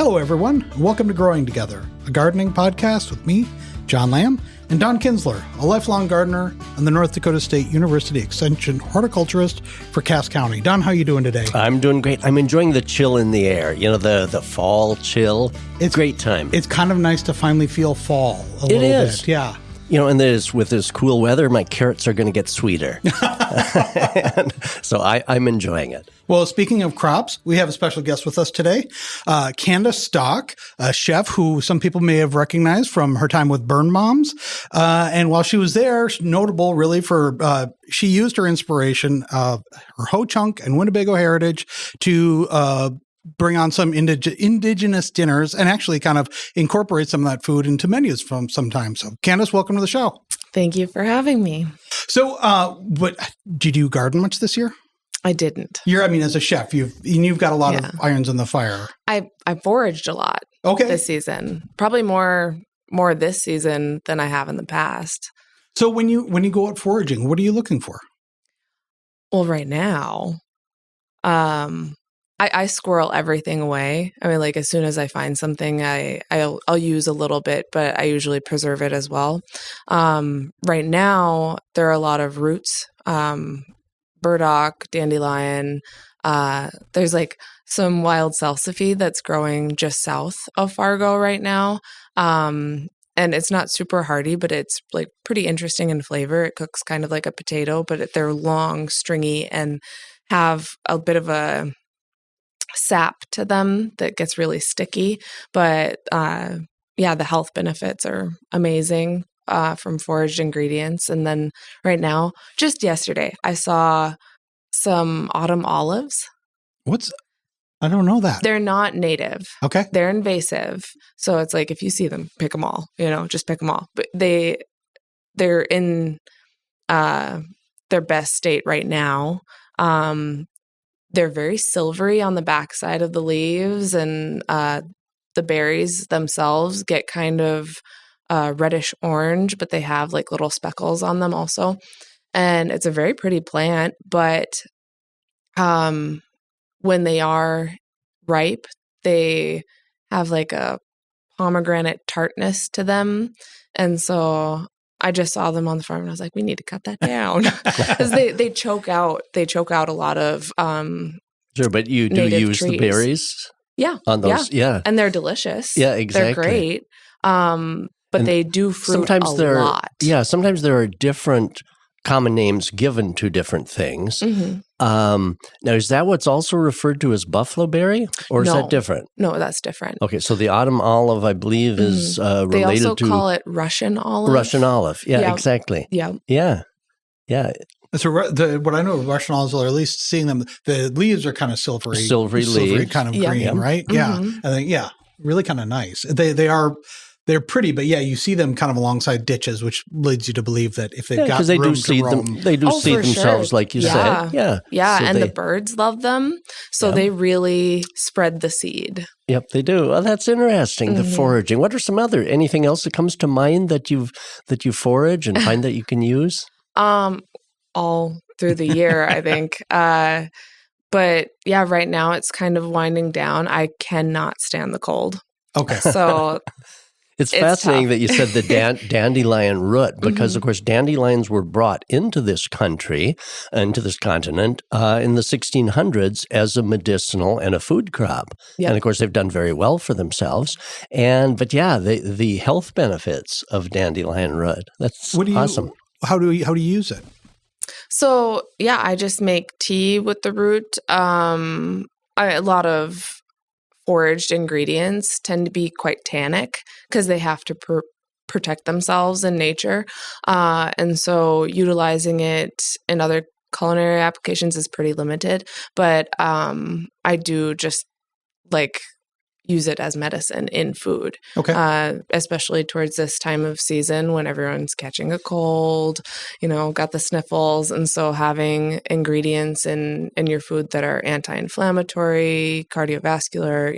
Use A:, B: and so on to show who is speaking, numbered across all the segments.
A: Hello, everyone, and welcome to Growing Together, a gardening podcast with me, John Lamb, and Don Kinsler, a lifelong gardener and the North Dakota State University Extension horticulturist for Cass County. Don, how are you doing today?
B: I'm doing great. I'm enjoying the chill in the air. You know, the fall chill. It's a great time.
A: It's kind of nice to finally feel fall a little bit. Yeah.
B: You know, and with this cool weather, my carrots are going to get sweeter. So I'm enjoying it.
A: Well, speaking of crops, we have a special guest with us today, Candace Stock, a chef who some people may have recognized from her time with Burn Moms. And while she was there, notable really for she used her inspiration, her Ho-Chunk and Winnebago heritage to bring on some indigenous dinners and actually kind of incorporate some of that food into menus from sometimes. So, Candace, welcome to the show.
C: Thank you for having me.
A: So, but did you garden much this year?
C: I didn't.
A: As a chef, you've got a lot of irons in the fire.
C: I foraged a lot this season. Probably more this season than I have in the past.
A: So when you go out foraging, what are you looking for?
C: Well, right now, I squirrel everything away. I mean, like as soon as I find something, I'll use a little bit, but I usually preserve it as well. Right now, there are a lot of roots. Burdock, dandelion. There's like some wild salsify that's growing just south of Fargo right now. And it's not super hardy, but it's like pretty interesting in flavor. It cooks kind of like a potato, but they're long, stringy, and have a bit of a sap to them that gets really sticky. But the health benefits are amazing. From foraged ingredients. And then right now, just yesterday, I saw some autumn olives.
A: I don't know that.
C: They're not native.
A: Okay.
C: They're invasive. So it's like, if you see them, pick them all, just pick them all. But they're in their best state right now. They're very silvery on the backside of the leaves, and the berries themselves get kind of reddish orange, but they have like little speckles on them also. And it's a very pretty plant, but when they are ripe, they have like a pomegranate tartness to them. And so I just saw them on the farm and I was like, we need to cut that down because they choke out a lot of
B: sure, but you do use
C: trees.
B: The berries?
C: Yeah.
B: On those, yeah.
C: And they're delicious.
B: Yeah, exactly.
C: They're great. But they do fruit a lot.
B: Yeah, sometimes there are different common names given to different things.
C: Mm-hmm.
B: Now, is that what's also referred to as buffalo berry, or is that different?
C: No, that's different.
B: Okay, so the autumn olive, I believe, is related to...
C: They also call it Russian olive.
B: Russian olive, yeah, exactly.
C: Yeah.
B: Yeah.
A: So what I know of Russian olives, or at least seeing them, the leaves are kind of silvery
B: leaves.
A: Kind of green, right?
C: Mm-hmm.
A: Yeah. I think, really kind of nice. They're pretty, but you see them kind of alongside ditches, which leads you to believe that if they've got
B: they
A: room
B: do seed
A: to roam,
B: they do seed themselves, like you said.
C: Yeah,
B: so
C: and the birds love them, so they really spread the seed.
B: Yep, they do. Well, that's interesting. The foraging. What are anything else that comes to mind that you forage and find that you can use?
C: All through the year, I think. But right now it's kind of winding down. I cannot stand the cold.
A: Okay,
C: so.
B: It's fascinating
C: tough.
B: That you said the dandelion root, because, of course, dandelions were brought into this country, into this continent, in the 1600s as a medicinal and a food crop. Yep. And, of course, they've done very well for themselves. But the health benefits of dandelion root, that's awesome.
A: How do you use it?
C: So, I just make tea with the root. A lot of foraged ingredients tend to be quite tannic because they have to protect themselves in nature. And so utilizing it in other culinary applications is pretty limited. But I do just use it as medicine in food.
A: Okay.
C: Especially towards this time of season when everyone's catching a cold, got the sniffles. And so having ingredients in your food that are anti-inflammatory, cardiovascular,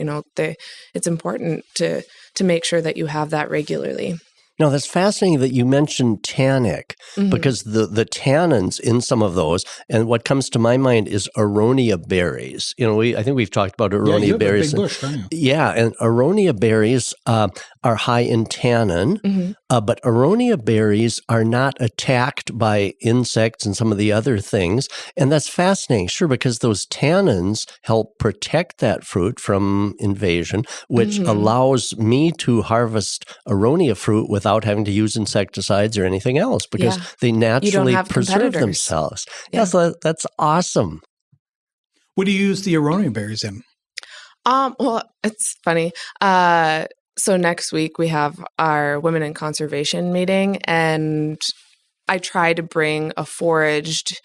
C: it's important to make sure that you have that regularly.
B: Now, that's fascinating that you mentioned tannic,
C: Mhm.
B: because the tannins in some of those, and what comes to my mind is aronia berries. I think we've talked about
A: Yeah,
B: aronia
A: you have a
B: berries.
A: big bush, don't you?
B: Yeah, and aronia berries are high in tannin,
C: Mhm.
B: but aronia berries are not attacked by insects and some of the other things. And that's fascinating, sure, because those tannins help protect that fruit from invasion, which
C: Mhm.
B: allows me to harvest aronia fruit without having to use insecticides or anything else, because
C: Yeah.
B: they naturally
C: have
B: preserve
C: competitors.
B: themselves.
C: Yeah.
B: Yeah, so that's awesome.
A: What do you use the aronia berries in?
C: Well, it's funny. So next week we have our Women in Conservation meeting, and I try to bring a foraged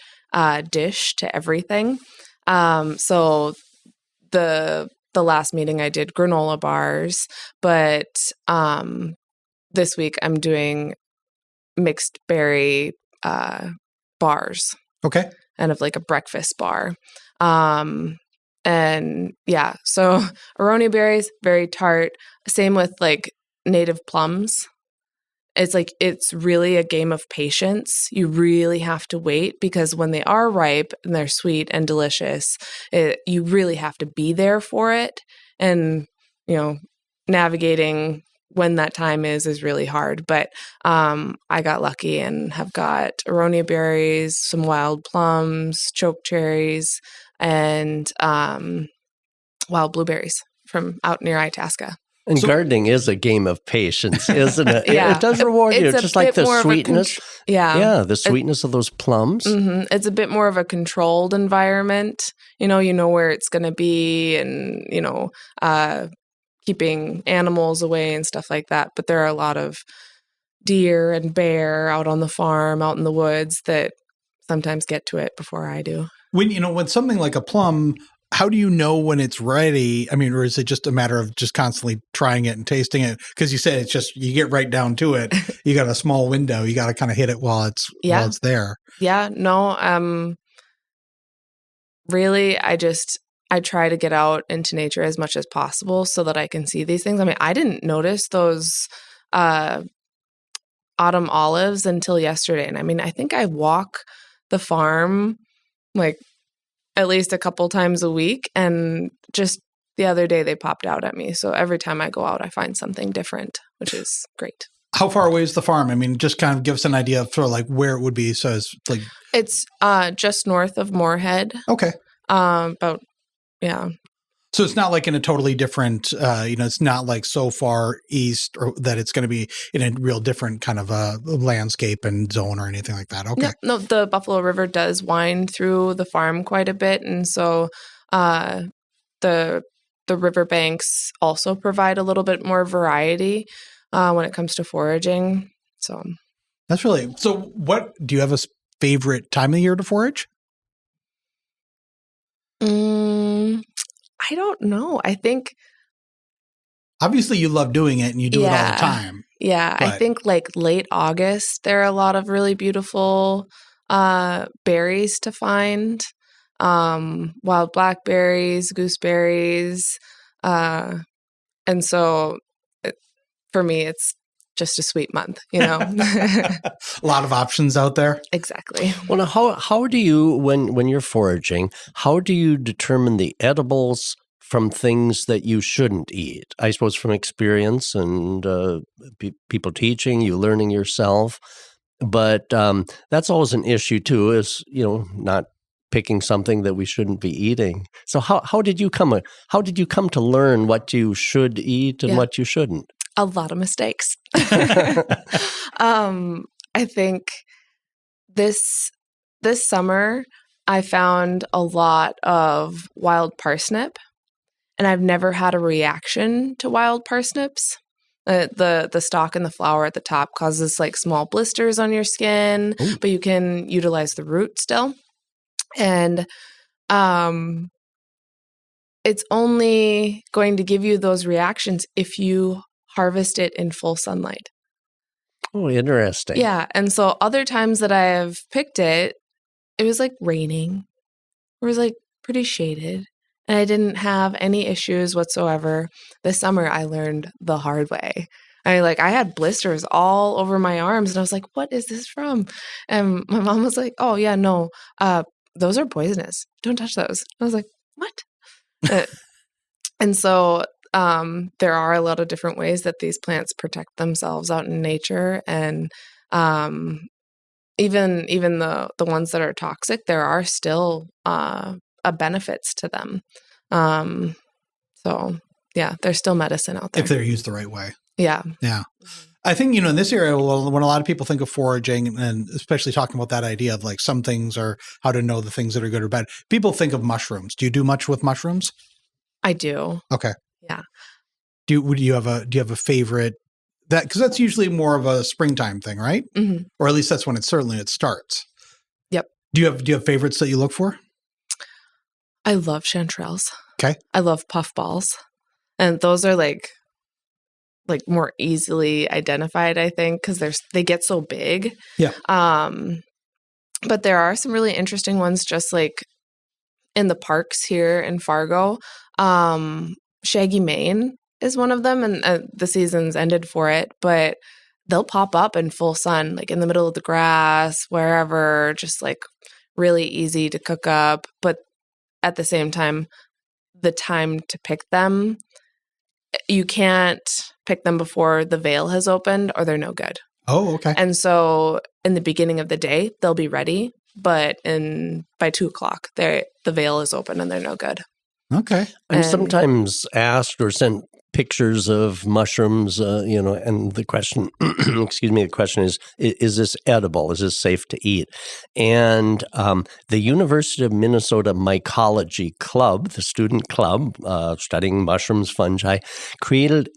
C: dish to everything. So the last meeting I did granola bars, but this week I'm doing mixed berry bars,
A: Okay.
C: kind of like a breakfast bar. And yeah, so aronia berries, very tart. Same with like native plums. It's really a game of patience. You really have to wait, because when they are ripe and they're sweet and delicious, you really have to be there for it. And, navigating when that time is really hard. But I got lucky and have got aronia berries, some wild plums, choke cherries, and wild blueberries from out near Itasca.
B: And
A: So-
B: gardening is a game of patience, isn't it?
C: Yeah.
B: It does reward you,
C: It's a
B: just like
C: bit
B: the
C: more of a
B: sweetness.
C: Yeah.
B: The sweetness of those plums.
C: Mm-hmm. It's a bit more of a controlled environment. You know where it's going to be, and, keeping animals away and stuff like that. But there are a lot of deer and bear out on the farm, out in the woods, that sometimes get to it before I do.
A: When something like a plum, how do you know when it's ready? I mean, or is it just a matter of just constantly trying it and tasting it? Because you said it's just, you get right down to it. You got a small window. You got to kind of hit it while it's there.
C: Yeah, no, really, I try to get out into nature as much as possible so that I can see these things. I mean, I didn't notice those autumn olives until yesterday. And I mean, I think I walk the farm like at least a couple times a week, and just the other day they popped out at me. So every time I go out, I find something different, which is great.
A: How far away is the farm? I mean, just kind of give us an idea of sort of like where it would be. So it's
C: just north of Moorhead.
A: Okay.
C: About, yeah.
A: So it's not like in a totally different, it's not like so far east or that it's going to be in a real different kind of landscape and zone or anything like that. Okay.
C: No, the Buffalo River does wind through the farm quite a bit. And so the riverbanks also provide a little bit more variety when it comes to foraging. So
A: that's really, so what, do you have a favorite time of the year to forage?
C: I don't know. I think
A: obviously you love doing it and you do it all the time.
C: Yeah. I think like late August, there are a lot of really beautiful berries to find. Wild blackberries, gooseberries. And so for me, it's just a sweet month,
A: A lot of options out there.
C: Exactly.
B: Well, now, how do you, when you're foraging, how do you determine the edibles from things that you shouldn't eat? I suppose from experience and people teaching, you learning yourself. But that's always an issue too, is, not picking something that we shouldn't be eating. So how did you come to learn what you should eat and what you shouldn't?
C: A lot of mistakes. I think this summer I found a lot of wild parsnip, and I've never had a reaction to wild parsnips. The stalk and the flower at the top causes like small blisters on your skin,
B: Ooh.
C: but you can utilize the root still. And it's only going to give you those reactions if you harvest it in full sunlight.
B: Oh, interesting.
C: Yeah. And so other times that I have picked it, it was like raining. It was like pretty shaded. And I didn't have any issues whatsoever. This summer, I learned the hard way. I had blisters all over my arms, and I was like, what is this from? And my mom was like, oh yeah, no, those are poisonous. Don't touch those. I was like, what? And so there are a lot of different ways that these plants protect themselves out in nature. And even the ones that are toxic, there are still benefits to them. So yeah, there's still medicine out there.
A: If they're used the right way.
C: Yeah.
A: Yeah. I think, in this area, when a lot of people think of foraging, and especially talking about that idea of like some things are how to know the things that are good or bad, people think of mushrooms. Do you do much with mushrooms?
C: I do.
A: Okay.
C: Yeah.
A: Do you have a favorite because that's usually more of a springtime thing, right?
C: Mm-hmm.
A: Or at least that's when it starts.
C: Yep.
A: Do you have favorites that you look for?
C: I love chanterelles.
A: Okay.
C: I love puffballs. And those are like more easily identified, I think, because they get so big.
A: Yeah.
C: But there are some really interesting ones just like in the parks here in Fargo. Shaggy mane is one of them, and the season's ended for it, but they'll pop up in full sun, like in the middle of the grass, wherever, just like really easy to cook up. But at the same time, the time to pick them, you can't pick them before the veil has opened or they're no good.
A: Oh, okay.
C: And so in the beginning of the day, they'll be ready, but by 2:00, the veil is open and they're no good.
A: Okay.
B: I'm sometimes asked or sent pictures of mushrooms, and the question, the question is this edible? Is this safe to eat? And the University of Minnesota Mycology Club, the student club studying mushrooms, fungi, created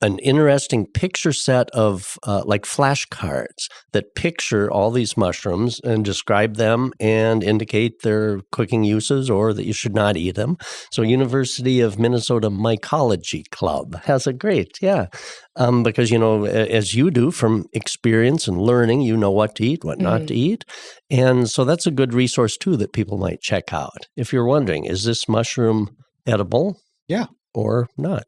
B: an interesting picture set of like flashcards that picture all these mushrooms and describe them and indicate their cooking uses or that you should not eat them. So University of Minnesota Mycology Club has a great, because, as you do from experience and learning, you know what to eat, what not to eat. And so that's a good resource too that people might check out. If you're wondering, is this mushroom edible?
A: Yeah.
B: Or not?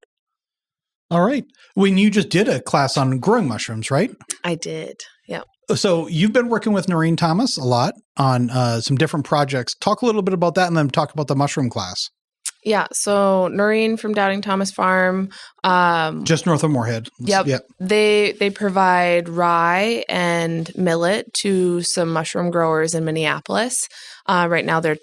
A: All right. When you just did a class on growing mushrooms, right?
C: I did. Yeah.
A: So you've been working with Noreen Thomas a lot on some different projects. Talk a little bit about that and then talk about the mushroom class.
C: Yeah. So Noreen from Doubting Thomas Farm.
A: Just north of Moorhead.
C: Yep. They provide rye and millet to some mushroom growers in Minneapolis. Right now they're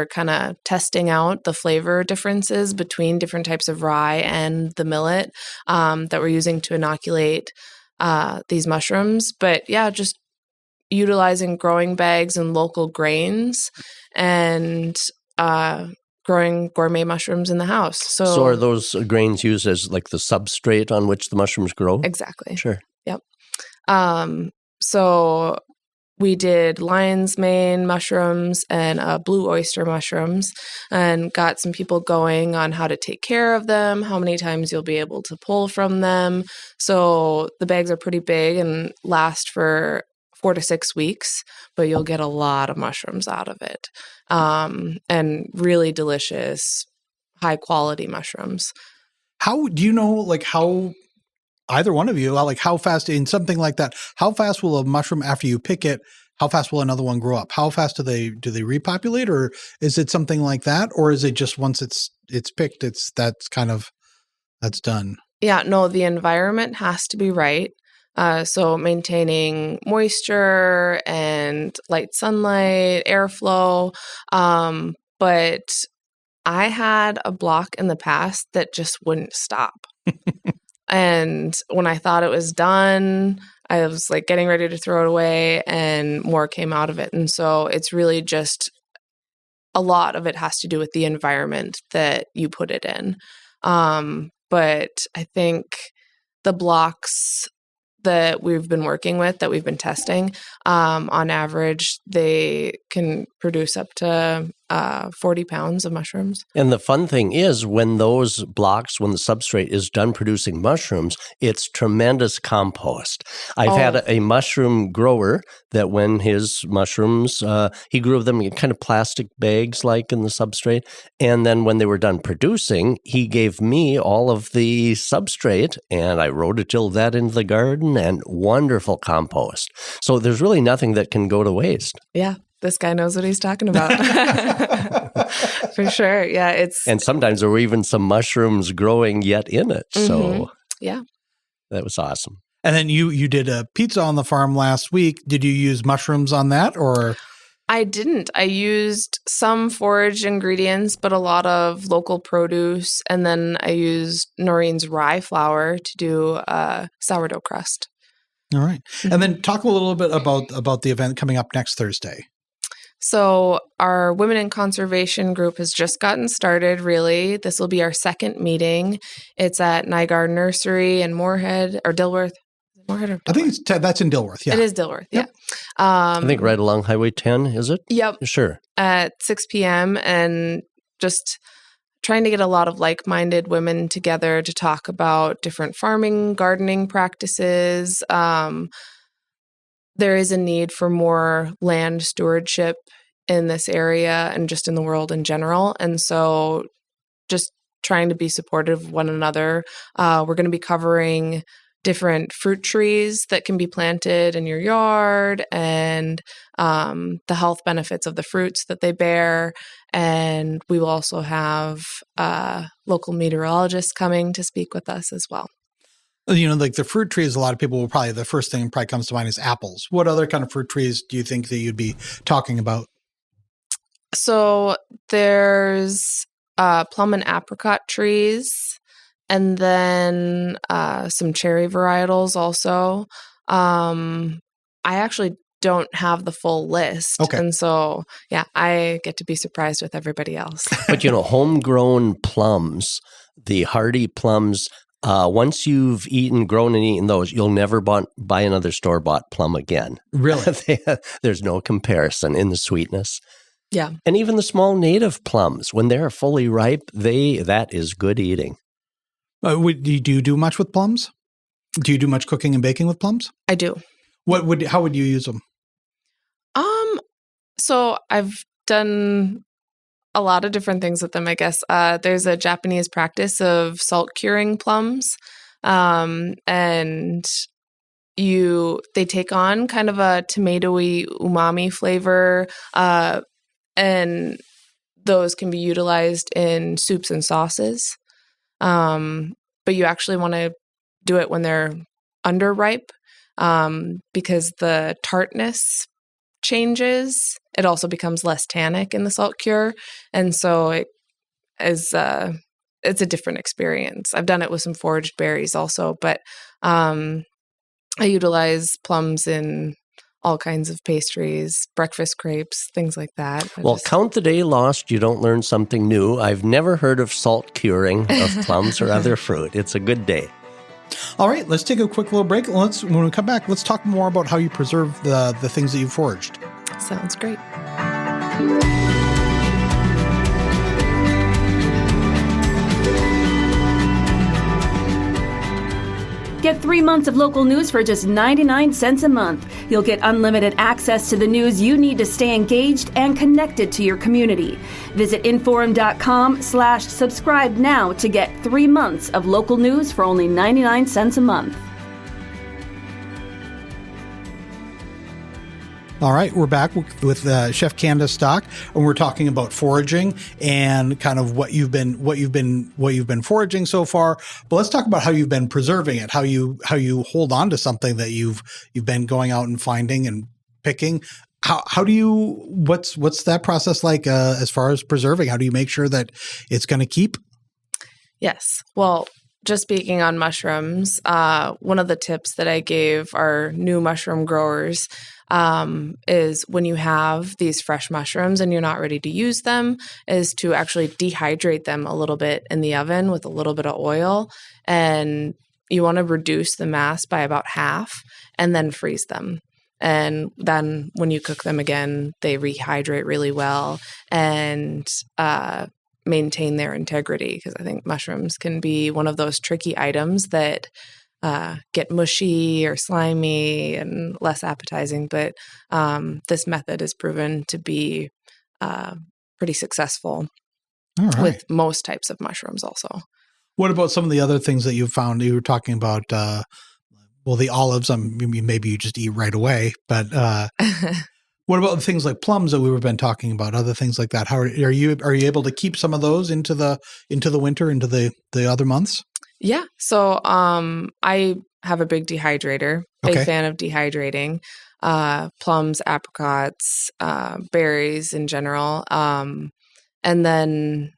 C: kind of testing out the flavor differences between different types of rye and the millet that we're using to inoculate these mushrooms. But yeah, just utilizing growing bags and local grains and growing gourmet mushrooms in the house.
B: So are those grains used as like the substrate on which the mushrooms grow?
C: Exactly.
B: Sure.
C: Yep. So we did lion's mane mushrooms and blue oyster mushrooms and got some people going on how to take care of them, how many times you'll be able to pull from them. So the bags are pretty big and last for 4 to 6 weeks, but you'll get a lot of mushrooms out of it. And really delicious, high quality mushrooms.
A: How do you know, like how either one of you, like how fast in something like that, how fast will a mushroom after you pick it, how fast will another one grow up? How fast do they repopulate, or is it something like that? Or is it just once it's picked, that's done? Yeah,
C: no, the environment has to be right. So maintaining moisture and light sunlight, airflow. But I had a block in the past that just wouldn't stop. And when I thought it was done, I was like getting ready to throw it away and more came out of it. And so it's really just a lot of it has to do with the environment that you put it in. But I think the blocks that we've been working with, that we've been testing, on average, they can produce up to 40 pounds of mushrooms.
B: And the fun thing is when the substrate is done producing mushrooms, it's tremendous compost. I've had a mushroom grower that when his mushrooms, he grew them in kind of plastic bags like in the substrate. And then when they were done producing, he gave me all of the substrate and I rototilled that into the garden and wonderful compost. So there's really nothing that can go to waste.
C: Yeah. This guy knows what he's talking about. For sure. Yeah.
B: And sometimes there were even some mushrooms growing yet in it. So
C: yeah,
B: that was awesome.
A: And then you did a pizza on the farm last week. Did you use mushrooms on that or?
C: I didn't. I used some forage ingredients, but a lot of local produce. And then I used Noreen's rye flour to do a sourdough crust.
A: All right. And then talk a little bit about the event coming up next Thursday.
C: So our Women in Conservation group has just gotten started, really. This will be our second meeting. It's at Nygaard Nursery in Moorhead or Dilworth. Moorhead or Dilworth?
A: I think that's in Dilworth, yeah.
C: It is Dilworth, yeah.
A: Yep.
B: I think right along Highway 10, is it?
C: Yep.
B: Sure.
C: At 6 p.m. and just trying to get a lot of like-minded women together to talk about different farming, gardening practices. There is a need for more land stewardship in this area and just in the world in general. And so just trying to be supportive of one another. We're going to be covering different fruit trees that can be planted in your yard and the health benefits of the fruits that they bear. And we will also have local meteorologists coming to speak with us as well.
A: Like the fruit trees, a lot of people will probably, the first thing probably comes to mind is apples. What other kind of fruit trees do you think that you'd be talking about?
C: So there's plum and apricot trees, and then some cherry varietals also. I actually don't have the full list.
A: Okay.
C: And so, yeah, I get to be surprised with everybody else.
B: But, homegrown plums, the hardy plums, once you've grown and eaten those, you'll never buy another store-bought plum again.
A: Really?
B: There's no comparison in the sweetness.
C: Yeah.
B: And even the small native plums, when they're fully ripe, that is good eating.
A: Do you do much with plums? Do you do much cooking and baking with plums?
C: I do.
A: How would you use them?
C: So I've done a lot of different things with them, I guess. There's a Japanese practice of salt curing plums, and they take on kind of a tomatoey umami flavor, and those can be utilized in soups and sauces. But you actually want to do it when they're underripe, because the tartness changes. It also becomes less tannic in the salt cure. And so it's a different experience. I've done it with some foraged berries also, but I utilize plums in all kinds of pastries, breakfast crepes, things like that.
B: Count the day lost. You don't learn something new. I've never heard of salt curing of plums or other fruit. It's a good day.
A: All right, let's take a quick little break. When we come back, let's talk more about how you preserve the things that you've foraged.
C: Sounds great.
D: Get 3 months of local news for just 99 cents a month. You'll get unlimited access to the news you need to stay engaged and connected to your community. Visit inforum.com/subscribe now to get 3 months of local news for only 99 cents a month.
A: All right, we're back with Chef Candace Stock, and we're talking about foraging and kind of what you've been foraging so far. But let's talk about how you've been preserving it, how you hold on to something that you've been going out and finding and picking. How do you what's that process like as far as preserving? How do you make sure that it's going to keep?
C: Yes. Well, just speaking on mushrooms, one of the tips that I gave our new mushroom growers is when you have these fresh mushrooms and you're not ready to use them, is to actually dehydrate them a little bit in the oven with a little bit of oil. And you want to reduce the mass by about half and then freeze them. And then when you cook them again, they rehydrate really well and maintain their integrity, because I think mushrooms can be one of those tricky items that get mushy or slimy and less appetizing. But this method is proven to be pretty successful with most types of mushrooms also.
A: What about some of the other things that you've found? You were talking about, the olives, maybe you just eat right away, but what about things like plums that we've been talking about, other things like that? How are you able to keep some of those into the winter, into the other months?
C: Yeah. So I have a big dehydrator, big fan of dehydrating, plums, apricots, berries in general. And then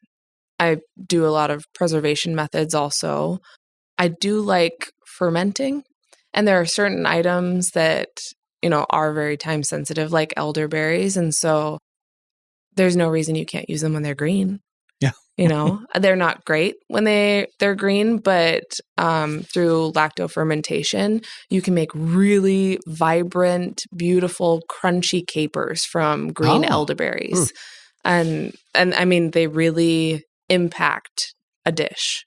C: I do a lot of preservation methods also. I do like fermenting, and there are certain items that, are very time sensitive, like elderberries. And so there's no reason you can't use them when they're green.
A: Yeah.
C: They're not great when they're green, but through lactofermentation, you can make really vibrant, beautiful, crunchy capers from green elderberries. And I mean, they really impact a dish.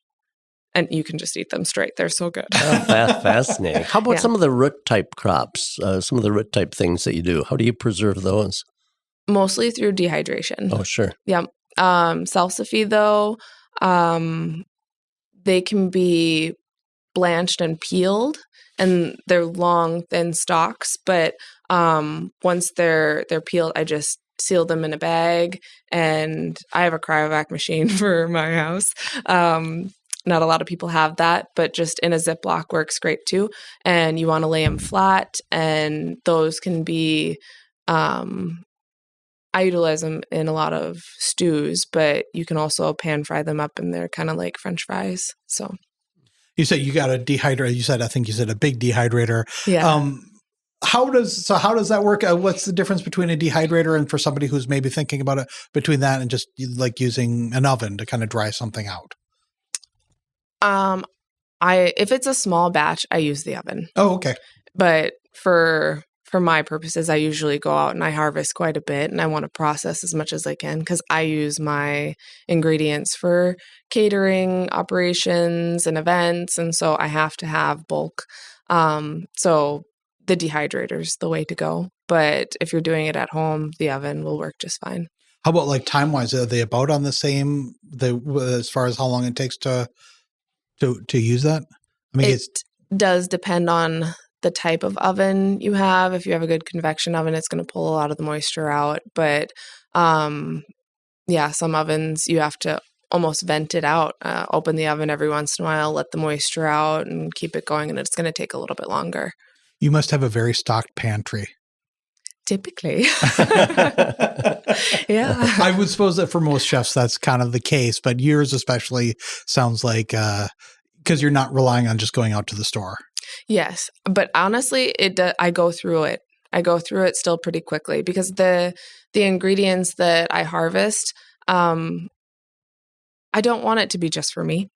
C: And you can just eat them straight. They're so good.
B: Fascinating. How about some of the root type crops, some of the root type things that you do? How do you preserve those?
C: Mostly through dehydration.
B: Oh, sure.
C: Yeah. Salsify, though, they can be blanched and peeled, and they're long, thin stalks. But once they're peeled, I just seal them in a bag, and I have a cryovac machine for my house. Not a lot of people have that, but just in a Ziploc works great too. And you want to lay them flat, and those can be, I utilize them in a lot of stews, but you can also pan fry them up, and they're kind of like French fries. So
A: you said you got a dehydrator. I think you said a big dehydrator.
C: Yeah.
A: How does that work? What's the difference between a dehydrator and for somebody who's maybe thinking about it, between that and just like using an oven to kind of dry something out?
C: If it's a small batch, I use the oven.
A: Oh, okay.
C: But for my purposes, I usually go out and I harvest quite a bit, and I want to process as much as I can, because I use my ingredients for catering operations and events, and so I have to have bulk. So the dehydrator's the way to go. But if you're doing it at home, the oven will work just fine.
A: How about like time-wise? Are they about on the same, as far as how long it takes to use that? I mean,
C: it does depend on the type of oven you have. If you have a good convection oven, it's going to pull a lot of the moisture out. But some ovens you have to almost vent it out, open the oven every once in a while, let the moisture out, and keep it going. And it's going to take a little bit longer.
A: You must have a very stocked pantry.
C: Typically. Yeah.
A: I would suppose that for most chefs, that's kind of the case, but yours especially sounds like, because you're not relying on just going out to the store.
C: Yes. But honestly, I go through it. I go through it still pretty quickly, because the ingredients that I harvest, I don't want it to be just for me.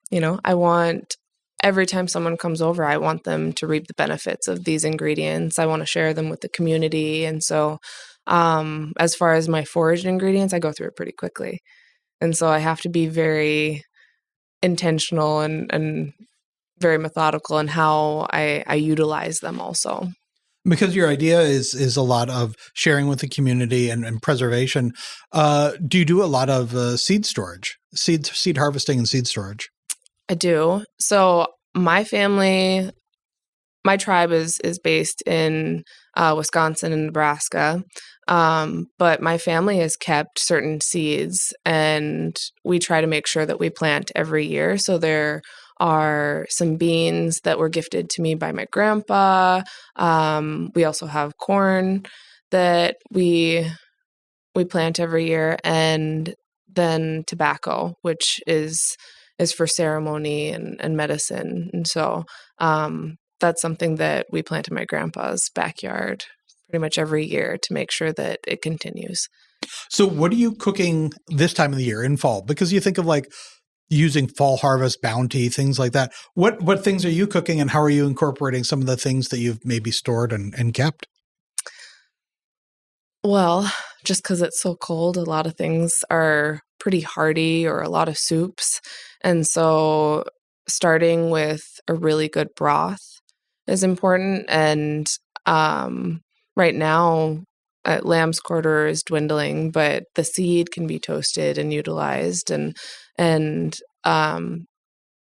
C: I want, every time someone comes over, I want them to reap the benefits of these ingredients. I want to share them with the community. And so as far as my foraged ingredients, I go through it pretty quickly. And so I have to be very intentional and very methodical in how I utilize them also.
A: Because your idea is a lot of sharing with the community and preservation. Do you do a lot of seed storage, seed harvesting and seed storage?
C: I do. So my family, my tribe is based in Wisconsin and Nebraska, but my family has kept certain seeds, and we try to make sure that we plant every year. So there are some beans that were gifted to me by my grandpa. We also have corn that we plant every year, and then tobacco, which is for ceremony and medicine. And so that's something that we plant in my grandpa's backyard pretty much every year to make sure that it continues.
A: So what are you cooking this time of the year in fall? Because you think of like using fall harvest bounty, things like that. What things are you cooking, and how are you incorporating some of the things that you've maybe stored and kept?
C: Well, just because it's so cold, a lot of things are pretty hearty or a lot of soups. And so starting with a really good broth is important. And right now, lamb's quarter is dwindling, but the seed can be toasted and utilized. And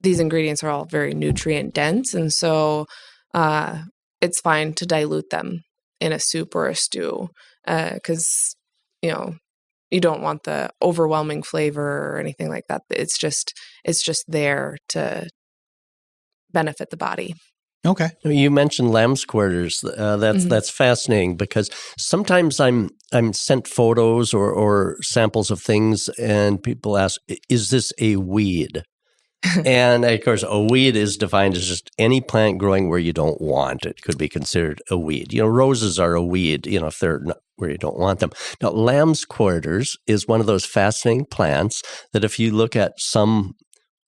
C: these ingredients are all very nutrient dense. And so it's fine to dilute them in a soup or a stew because, you don't want the overwhelming flavor or anything like that. It's just there to benefit the body.
A: Okay.
B: You mentioned lamb's quarters. That's fascinating because sometimes I'm sent photos or samples of things, and people ask, "Is this a weed?" And of course, a weed is defined as just any plant growing where you don't want it could be considered a weed. Roses are a weed, if they're not where you don't want them. Now, lamb's quarters is one of those fascinating plants that if you look at some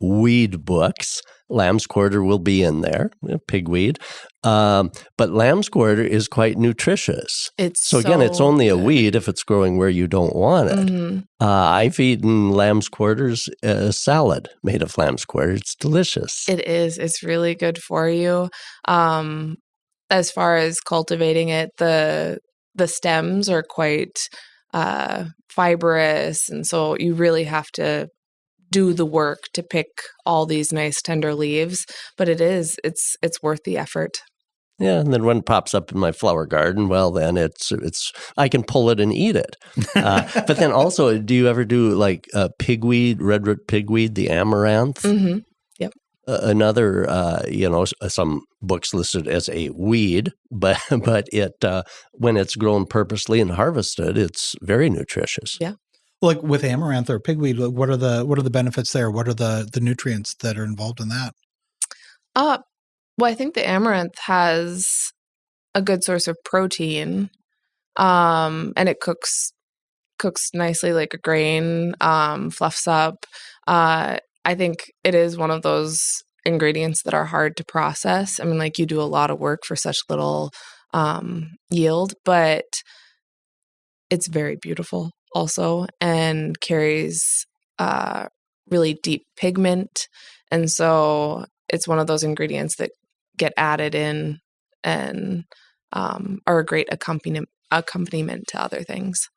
B: weed books, lamb's quarter will be in there, pigweed. But lamb's quarter is quite nutritious. So again, it's only a weed if it's growing where you don't want it.
C: Mm-hmm.
B: I've eaten lamb's quarters, salad made of lamb's quarter. It's delicious.
C: It is. It's really good for you. As far as cultivating it, the stems are quite fibrous, and so you really have to do the work to pick all these nice tender leaves, but it's worth the effort.
B: Yeah, and then when it pops up in my flower garden, well, then it's I can pull it and eat it. But then also, do you ever do like pigweed, red root pigweed, the amaranth?
C: Mm-hmm. Yep.
B: Another, some books listed as a weed, but it when it's grown purposely and harvested, it's very nutritious.
C: Yeah.
A: Like with amaranth or pigweed, what are the benefits there? What are the nutrients that are involved in that?
C: Well, I think the amaranth has a good source of protein, and it cooks nicely like a grain, fluffs up. I think it is one of those ingredients that are hard to process. I mean, like you do a lot of work for such little yield, but it's very beautiful also and carries really deep pigment. And so it's one of those ingredients that get added in and are a great accompaniment to other things.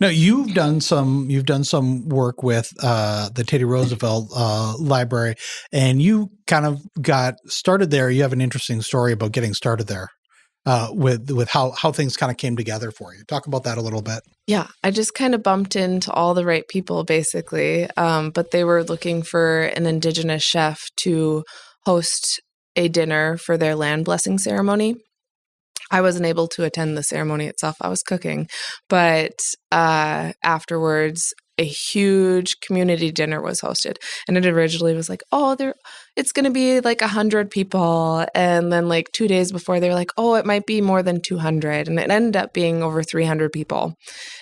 A: Now, you've done some work with the Teddy Roosevelt Library, and you kind of got started there. You have an interesting story about getting started there. With how things kind of came together for you. Talk about that a little bit.
C: Yeah, I just kind of bumped into all the right people, basically. But they were looking for an Indigenous chef to host a dinner for their land blessing ceremony. I wasn't able to attend the ceremony itself. I was cooking. But afterwards, a huge community dinner was hosted. And it originally was like, it's going to be like 100 people. And then like 2 days before, they were like, it might be more than 200. And it ended up being over 300 people.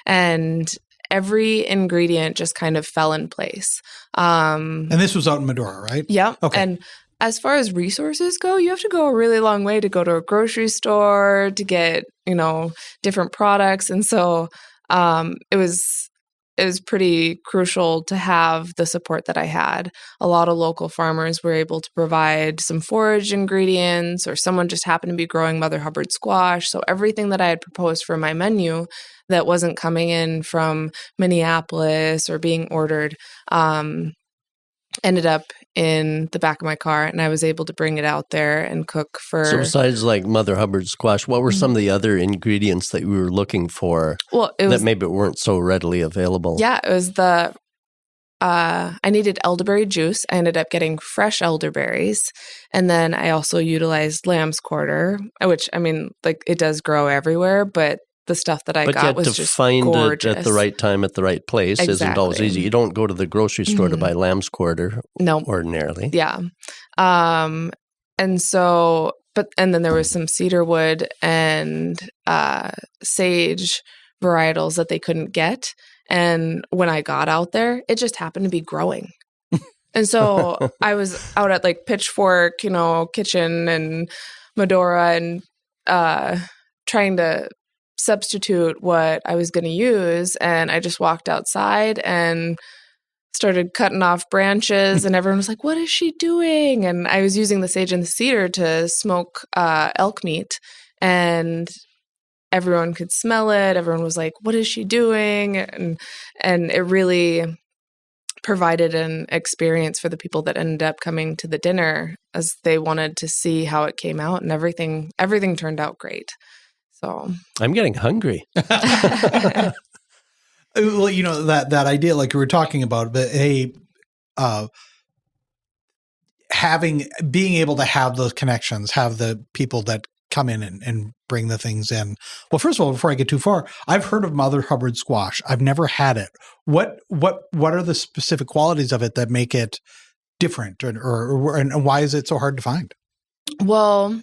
C: And every ingredient just kind of fell in place.
A: And this was out in Medora, right?
C: Yeah.
A: Okay.
C: And as far as resources go, you have to go a really long way to go to a grocery store to get, different products. And so it was pretty crucial to have the support that I had. A lot of local farmers were able to provide some forage ingredients, or someone just happened to be growing Mother Hubbard squash. So everything that I had proposed for my menu that wasn't coming in from Minneapolis or being ordered ended up in the back of my car, and I was able to bring it out there and cook for...
B: So besides like Mother Hubbard squash, what were some of the other ingredients that you were looking for that maybe weren't so readily available?
C: Yeah, it was I needed elderberry juice. I ended up getting fresh elderberries. And then I also utilized lamb's quarter, which, I mean, like it does grow everywhere, but the stuff that I got was just gorgeous. But to find it at
B: the right time at the right place isn't always easy. You don't go to the grocery store to buy lamb's quarter ordinarily.
C: Yeah. And then there was some cedarwood and sage varietals that they couldn't get. And when I got out there, it just happened to be growing. And so I was out at like Pitchfork, Kitchen and Medora and trying to substitute what I was going to use. And I just walked outside and started cutting off branches, and everyone was like, "What is she doing?" And I was using the sage and the cedar to smoke elk meat, and everyone could smell it. Everyone was like, "What is she doing?" And it really provided an experience for the people that ended up coming to the dinner, as they wanted to see how it came out, and everything turned out great. So
B: I'm getting hungry.
A: Well, that idea, like we were talking about, but being able to have those connections, have the people that come in and bring the things in. Well, first of all, before I get too far, I've heard of Mother Hubbard squash. I've never had it. What are the specific qualities of it that make it different, and why is it so hard to find?
C: Well,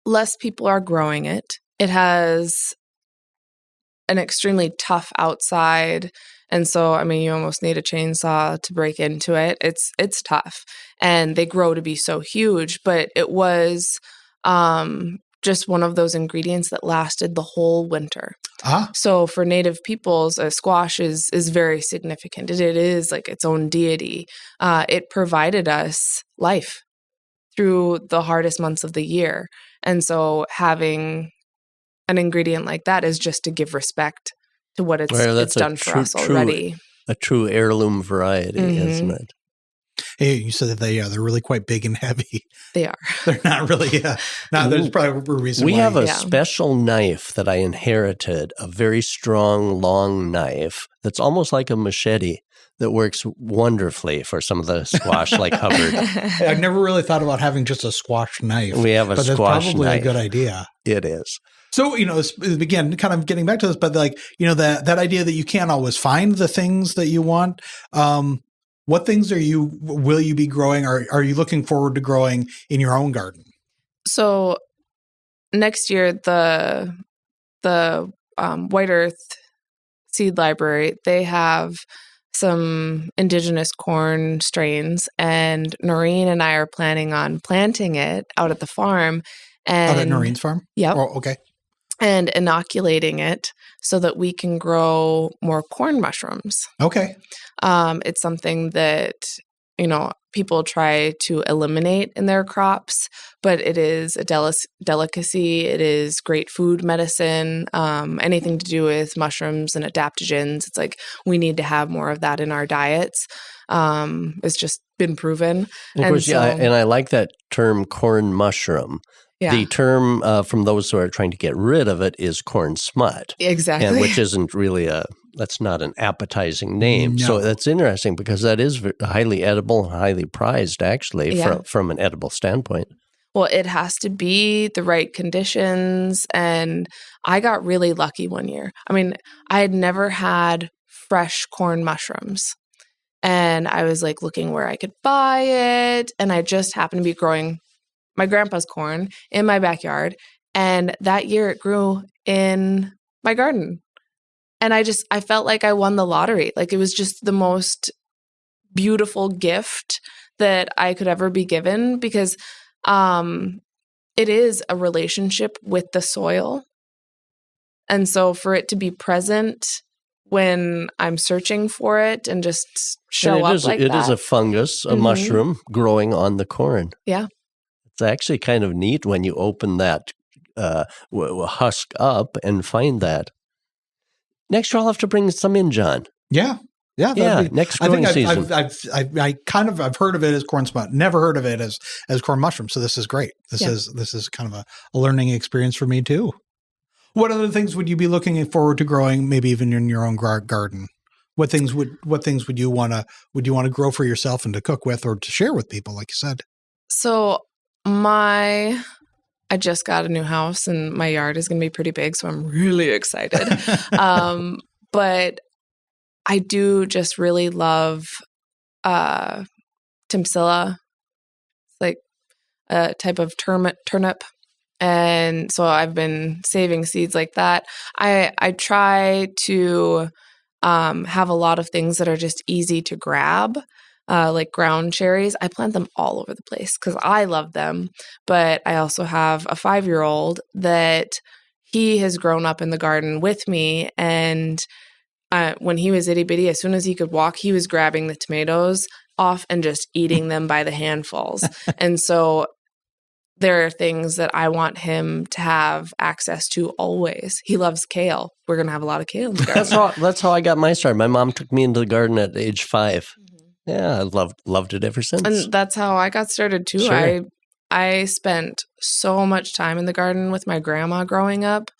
C: less people are growing it. It has an extremely tough outside. And so, I mean, you almost need a chainsaw to break into it. It's tough. And they grow to be so huge, but it was just one of those ingredients that lasted the whole winter. So for Native peoples, a squash is very significant. It is like its own deity. It provided us life through the hardest months of the year. And so having an ingredient like that is just to give respect to what it's done for us already.
B: A true heirloom variety, isn't it?
A: Hey, you said that they're really quite big and heavy.
C: They are.
A: They're not really. There's probably a reason.
B: We
A: why.
B: have a special knife that I inherited, a very strong, long knife that's almost like a machete that works wonderfully for some of the squash like Hubbard.
A: I've never really thought about having just a squash knife.
B: We have a squash knife.
A: But that's probably a good idea.
B: It is.
A: So, again, kind of getting back to this, but that idea that you can't always find the things that you want. What things will you be growing? Are you looking forward to growing in your own garden?
C: So next year, the White Earth Seed Library, they have some indigenous corn strains, and Noreen and I are planning on planting it out at the farm.
A: Out at Noreen's farm?
C: Yep.
A: Oh, okay.
C: And inoculating it so that we can grow more corn mushrooms.
A: Okay.
C: It's something that, people try to eliminate in their crops, but it is a delicacy. It is great food medicine. Anything to do with mushrooms and adaptogens. It's like we need to have more of that in our diets. It's just been proven.
B: Of course, and I like that term corn mushroom.
C: Yeah.
B: The term from those who are trying to get rid of it is corn smut.
C: Exactly.
B: And which isn't really that's not an appetizing name.
A: No.
B: So that's interesting because that is highly edible and highly prized actually from an edible standpoint.
C: Well, it has to be the right conditions. And I got really lucky one year. I mean, I had never had fresh corn mushrooms. And I was like looking where I could buy it. And I just happened to be growing my grandpa's corn in my backyard. And that year it grew in my garden. And I felt like I won the lottery. Like it was just the most beautiful gift that I could ever be given, because it is a relationship with the soil. And so for it to be present when I'm searching for it and just show up like that.
B: It is a fungus, a mushroom growing on the corn.
C: Yeah.
B: It's actually kind of neat when you open that husk up and find that. Next year I'll have to bring some in, John.
A: Yeah.
B: Next growing season.
A: I've heard of it as corn smut. Never heard of it as corn mushroom. So this is great. This is kind of a learning experience for me too. What other things would you be looking forward to growing, maybe even in your own garden? What things would you want to grow for yourself and to cook with or to share with people, like you said?
C: So I just got a new house and my yard is going to be pretty big, so I'm really excited. But I do just really love Timsilla. It's like a type of turnip. And so I've been saving seeds like that. I try to have a lot of things that are just easy to grab. Like ground cherries. I plant them all over the place because I love them. But I also have a 5-year-old that he has grown up in the garden with me. And when he was itty bitty, as soon as he could walk, he was grabbing the tomatoes off and just eating them by the handfuls. And so there are things that I want him to have access to always. He loves kale. We're going to have a lot of kale in the garden.
B: That's how I got my start. My mom took me into the garden at age 5. Yeah, I loved it ever since.
C: And that's how I got started too.
B: Sure.
C: I spent so much time in the garden with my grandma growing up,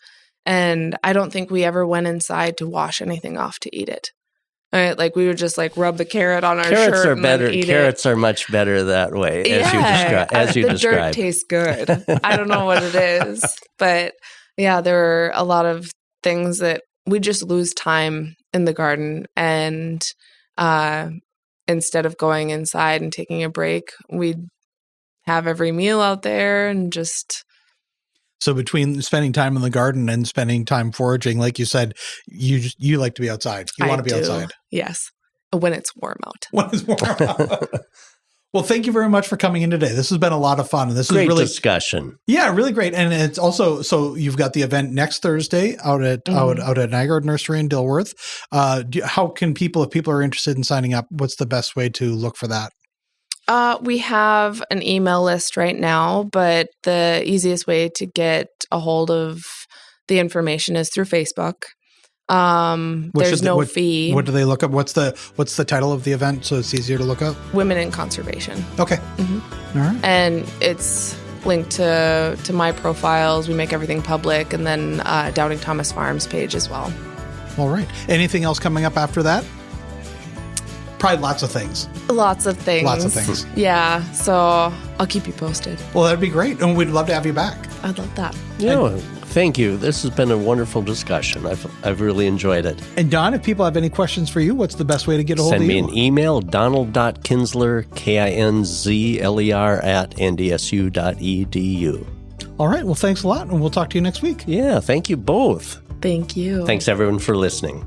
C: and I don't think we ever went inside to wash anything off to eat it. Right? Like we would just like rub the carrot on our
B: Carrots
C: shirt
B: are
C: and
B: better.
C: then eat
B: Carrots are much better that way, as you
C: the
B: described.
C: dirt tastes good. I don't know what it is, but yeah, there are a lot of things that we just lose time in the garden, and instead of going inside and taking a break, we'd have every meal out there and just.
A: So between spending time in the garden and spending time foraging, like you said, you like to be outside. You want to be outside.
C: Yes. When it's warm out.
A: When it's warm out. Well, thank you very much for coming in today. This has been a lot of fun. And this
B: Great
A: is really
B: discussion.
A: Yeah, really great. And it's also, so you've got the event next Thursday out at Niagara Nursery in Dilworth. How can people, if people are interested in signing up, what's the best way to look for that?
C: We have an email list right now, but the easiest way to get a hold of the information is through Facebook. There's no fee.
A: What do they look up? What's the title of the event so it's easier to look up?
C: Women in Conservation.
A: Okay.
C: Mm-hmm.
A: All right.
C: And it's linked to my profiles. We make everything public, and then Doubting Thomas Farms page as well.
A: All right. Anything else coming up after that? Probably lots of things.
C: Lots of things.
A: Lots of things.
C: Yeah. So I'll keep you posted.
A: Well, that'd be great. And we'd love to have you back.
C: I'd love that.
B: Thank you. This has been a wonderful discussion. I've really enjoyed it.
A: And Don, if people have any questions for you, what's the best way to get a hold of you?
B: Send me an email, donald.kinsler, KINZLER @ndsu.edu.
A: All right. Well, thanks a lot. And we'll talk to you next week.
B: Yeah. Thank you both.
C: Thank you.
B: Thanks, everyone, for listening.